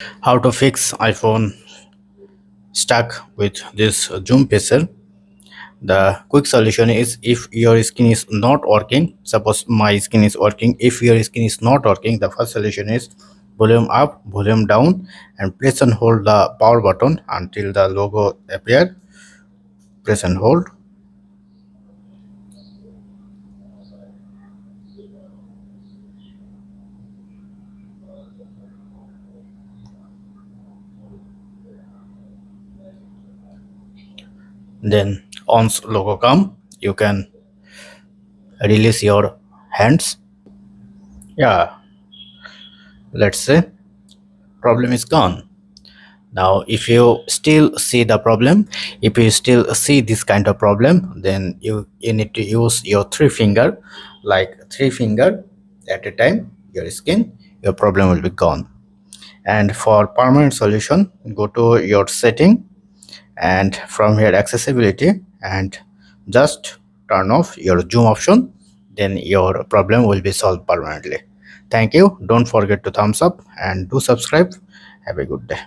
How to fix iPhone stuck with this zoom pixel? The quick solution is, if your skin is not working, suppose my skin is working, if your skin is not working, the first solution is volume up, volume down, and press and hold the power button until the logo appear. Press and hold. Then once logo come, you can release your hands. Yeah, let's say problem is gone. Now if you still see the problem, if you still see this kind of problem, then you need to use your three finger, like three finger at a time, your skin, your problem will be gone. And for permanent solution, go to your setting, and from here accessibility, and just turn off your zoom option, then your problem will be solved permanently. Thank you. Don't forget to thumbs up and do subscribe. Have a good day.